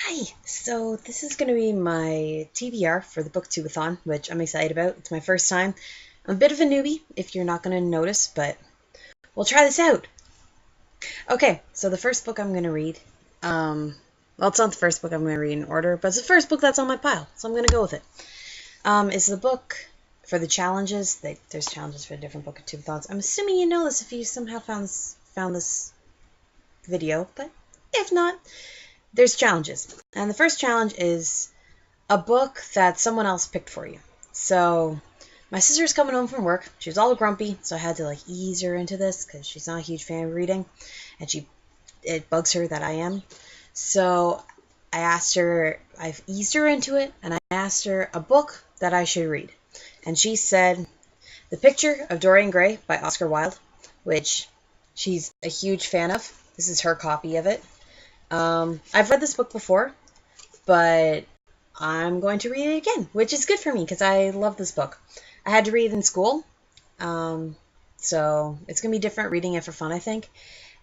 Hi, so this is going to be my TBR for the Booktubeathon, which I'm excited about. It's my first time. I'm a bit of a newbie, if you're not going to notice, but we'll try this out. Okay, so the first book I'm going to read, well, it's not the first book I'm going to read in order, but it's the first book that's on my pile, so I'm going to go with it. Is the book for the challenges. There's challenges for different Booktubeathons. I'm assuming you know this if you somehow found this video, but if not, there's challenges. And the first challenge is a book that someone else picked for you. So my sister's coming home from work. She was all grumpy, so I had to ease her into this because she's not a huge fan of reading, and it bugs her that I am. So I've eased her into it, and I asked her a book that I should read. And she said The Picture of Dorian Gray by Oscar Wilde, which she's a huge fan of. This is her copy of it. I've read this book before, but I'm going to read it again, which is good for me because I love this book. I had to read it in school, so it's going to be different reading it for fun, I think.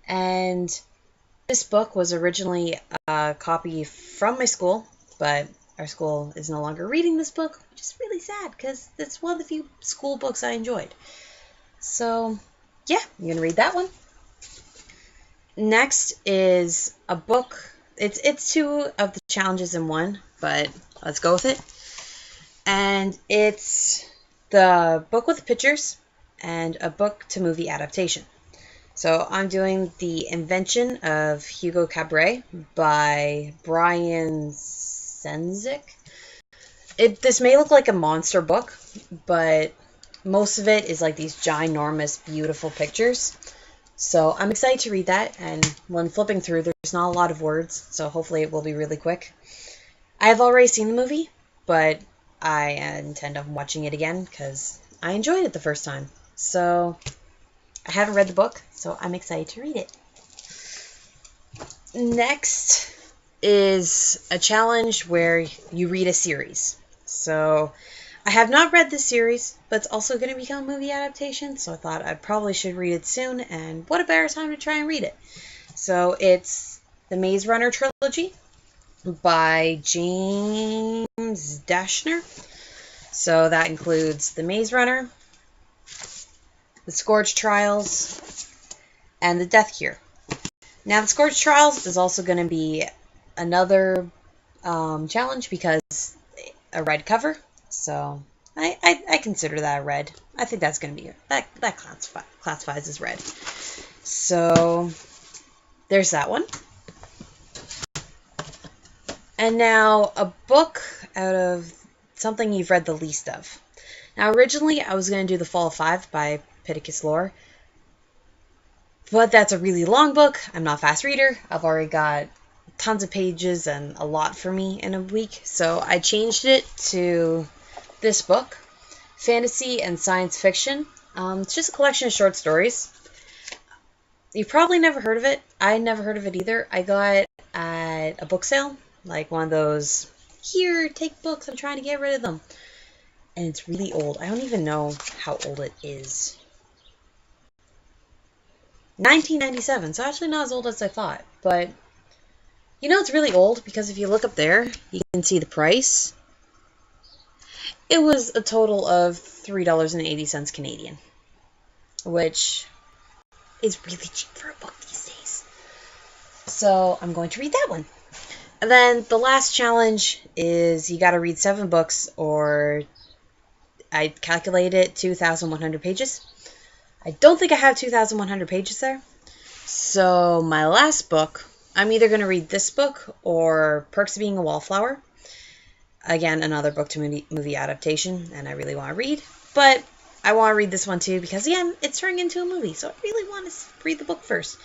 And this book was originally a copy from my school, but our school is no longer reading this book, which is really sad because it's one of the few school books I enjoyed. So, yeah, I'm going to read that one. Next is a book. It's two of the challenges in one, but let's go with it. And it's the book with pictures and a book to movie adaptation. So I'm doing The Invention of Hugo Cabret by Brian Senzik. This may look like a monster book, but most of it is these ginormous, beautiful pictures. So I'm excited to read that, and when flipping through, there's not a lot of words, so hopefully it will be really quick. I have already seen the movie, but I intend on watching it again because I enjoyed it the first time. So I haven't read the book, so I'm excited to read it. Next is a challenge where you read a series. So I have not read this series, but it's also going to become a movie adaptation, so I thought I probably should read it soon, and what a better time to try and read it. So it's the Maze Runner trilogy by James Dashner. So that includes The Maze Runner, The Scourge Trials, and The Death Cure. Now, The Scourge Trials is also going to be another challenge because a red cover. So I consider that a red. I think that's going to be that classifies as red. So there's that one. And now a book out of something you've read the least of. Now originally I was going to do The Fall of Five by Pittacus Lore, but that's a really long book. I'm not a fast reader. I've already got tons of pages and a lot for me in a week, so I changed it to this book, Fantasy and Science Fiction. It's just a collection of short stories. You've probably never heard of it. I never heard of it either. I got it at a book sale, one of those, here, take books, I'm trying to get rid of them. And it's really old. I don't even know how old it is. 1997, so actually not as old as I thought. But, you know it's really old because if you look up there, you can see the price. It was a total of $3.80 Canadian, which is really cheap for a book these days. So I'm going to read that one. And then the last challenge is you got to read 7 books, or I calculated 2,100 pages. I don't think I have 2,100 pages there. So my last book, I'm either going to read this book or Perks of Being a Wallflower. Again, another book to movie adaptation, and I really want to read. But I want to read this one too because, again, it's turning into a movie, so I really want to read the book first.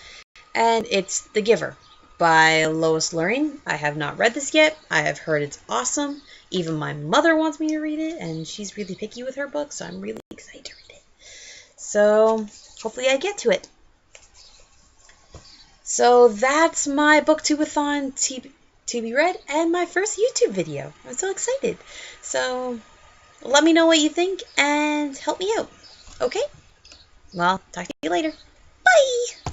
And it's The Giver by Lois Lorraine. I have not read this yet. I have heard it's awesome. Even my mother wants me to read it, and she's really picky with her books, so I'm really excited to read it. So hopefully I get to it. So that's my Booktubeathon Tbr and my first YouTube video. I'm so excited. So let me know what you think and help me out. Okay? Well, talk to you later. Bye!